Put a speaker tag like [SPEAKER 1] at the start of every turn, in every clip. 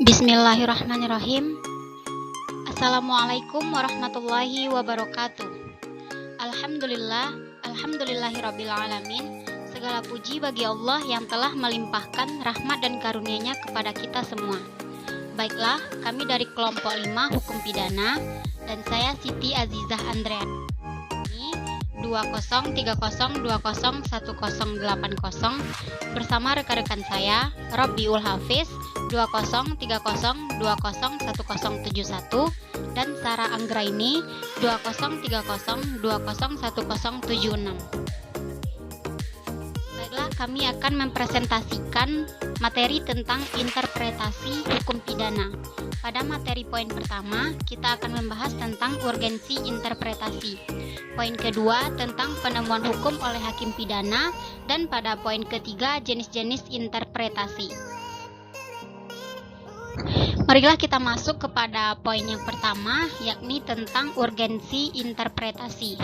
[SPEAKER 1] Bismillahirrahmanirrahim. Assalamualaikum warahmatullahi wabarakatuh. Alhamdulillahirabbil alamin. Segala puji bagi Allah yang telah melimpahkan rahmat dan karunia-Nya kepada kita semua. Baiklah, kami dari kelompok 5 hukum pidana dan saya Siti Azizah Andreani 2030201080 bersama rekan-rekan saya Robbiul Hafiz 2030201071 dan Sarah Anggraini 2030201076. Baiklah, kami akan mempresentasikan materi tentang interpretasi hukum pidana. Pada materi poin pertama, kita akan membahas tentang urgensi interpretasi. Poin kedua tentang penemuan hukum oleh hakim pidana, dan pada poin ketiga jenis-jenis interpretasi. Marilah kita masuk kepada poin yang pertama, yakni tentang urgensi interpretasi.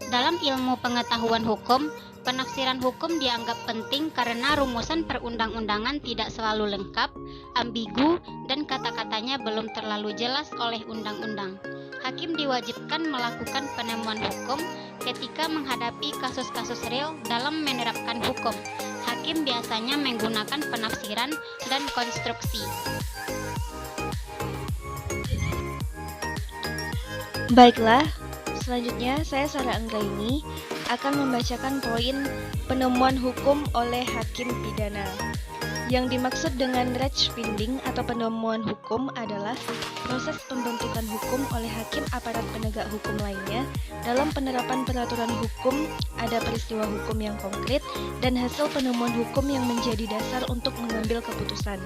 [SPEAKER 1] Dalam ilmu pengetahuan hukum, penafsiran hukum dianggap penting karena rumusan perundang-undangan tidak selalu lengkap, ambigu, dan kata-katanya belum terlalu jelas oleh undang-undang. Hakim diwajibkan melakukan penemuan hukum ketika menghadapi kasus-kasus real dalam menerapkan hukum. Hakim biasanya menggunakan penafsiran dan konstruksi.
[SPEAKER 2] Baiklah, selanjutnya saya Sarah Anggraini akan membacakan poin penemuan hukum oleh hakim pidana. Yang dimaksud dengan rechtspinding atau penemuan hukum adalah proses pembentukan hukum oleh hakim aparat penegak hukum lainnya dalam penerapan peraturan hukum, ada peristiwa hukum yang konkret, dan hasil penemuan hukum yang menjadi dasar untuk mengambil keputusan.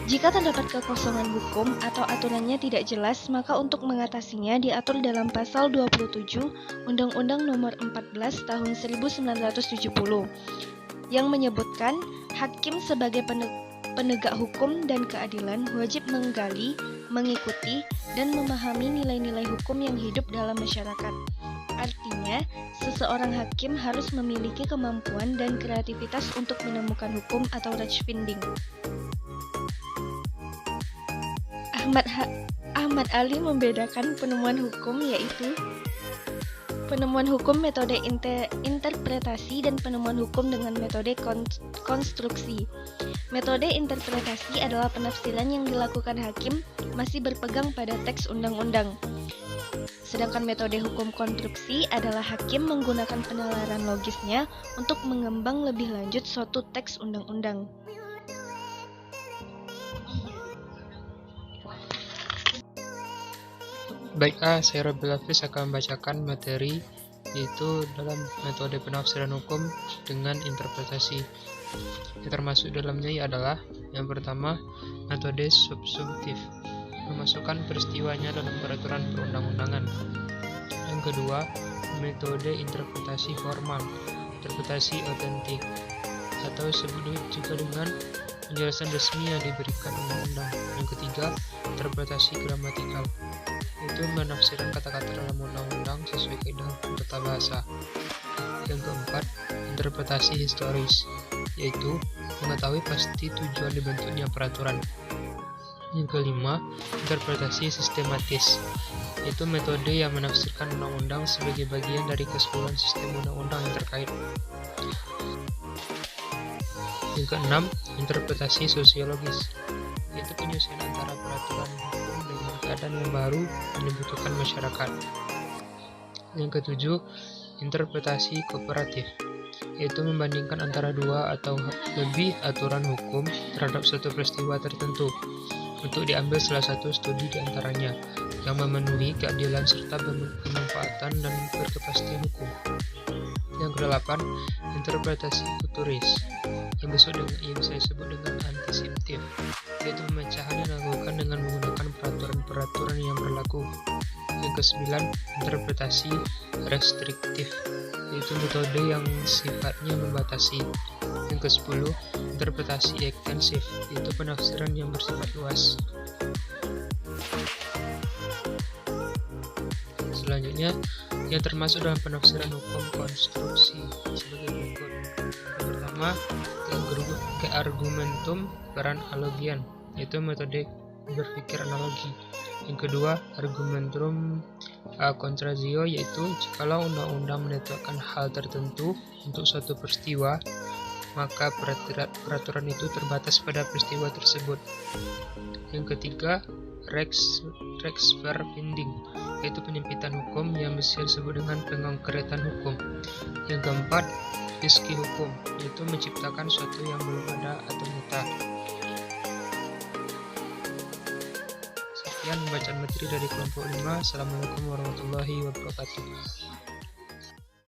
[SPEAKER 2] Jika terdapat kekosongan hukum atau aturannya tidak jelas, maka untuk mengatasinya diatur dalam pasal 27 Undang-Undang Nomor 14 Tahun 1970 yang menyebutkan hakim sebagai penegak hukum dan keadilan wajib menggali, mengikuti, dan memahami nilai-nilai hukum yang hidup dalam masyarakat. Artinya, seseorang hakim harus memiliki kemampuan dan kreativitas untuk menemukan hukum atau rechtspinding. Ahmad Ali membedakan penemuan hukum, yaitu penemuan hukum metode interpretasi dan penemuan hukum dengan metode konstruksi. Metode interpretasi adalah penafsiran yang dilakukan hakim masih berpegang pada teks undang-undang. Sedangkan metode hukum konstruksi adalah hakim menggunakan penalaran logisnya untuk mengembang lebih lanjut suatu teks undang-undang.
[SPEAKER 3] Baiklah, saya Robbiul Hafiz akan membacakan materi yaitu dalam metode penafsiran hukum dengan interpretasi. Yang termasuk dalamnya adalah yang pertama, metode subsumtif, memasukkan peristiwanya dalam peraturan perundang-undangan. Yang kedua, metode interpretasi formal, interpretasi otentik, atau disebut juga dengan penjelasan resmi yang diberikan undang-undang. Yang ketiga, interpretasi gramatikal, yaitu menafsirkan kata-kata dalam undang-undang sesuai kaidah hukum tata bahasa. Yang keempat, interpretasi historis, yaitu mengetahui pasti tujuan dibentuknya peraturan. Yang kelima, interpretasi sistematis, yaitu metode yang menafsirkan undang-undang sebagai bagian dari keseluruhan sistem undang-undang yang terkait. Yang keenam, interpretasi sosiologis, yaitu penyusunan antara peraturan hukum dengan keadaan yang baru yang dibutuhkan masyarakat. Yang ketujuh, interpretasi kooperatif, yaitu membandingkan antara dua atau lebih aturan hukum terhadap suatu peristiwa tertentu untuk diambil salah satu studi di antaranya yang memenuhi keadilan serta bermanfaatan dan berkepastian hukum. Yang kedelapan, interpretasi futuris, yang bisa disebut dengan antisiptif, yaitu pemecahan yang dilakukan dengan menggunakan peraturan-peraturan yang berlaku. Yang kesembilan, interpretasi restriktif, yaitu metode yang sifatnya membatasi. Yang kesepuluh, interpretasi ekstensif, yaitu penafsiran yang bersifat luas. Selanjutnya, yang termasuk dalam penafsiran hukum konstruksi sebagai berikut. Yang pertama, pertama, keargumentum peran analogian, yaitu metode berpikir analogi. Yang kedua, argumentum contrario, yaitu jikalau undang-undang menetapkan hal tertentu untuk suatu peristiwa, maka peraturan itu terbatas pada peristiwa tersebut. Yang ketiga, Rechtsverbinding, yaitu penyempitan hukum yang bisa disebut dengan pengkonkretan hukum. Yang keempat, fiski hukum, yaitu menciptakan suatu yang belum ada atau nyata. Sekian bacaan materi dari kelompok 5. Assalamualaikum warahmatullahi wabarakatuh.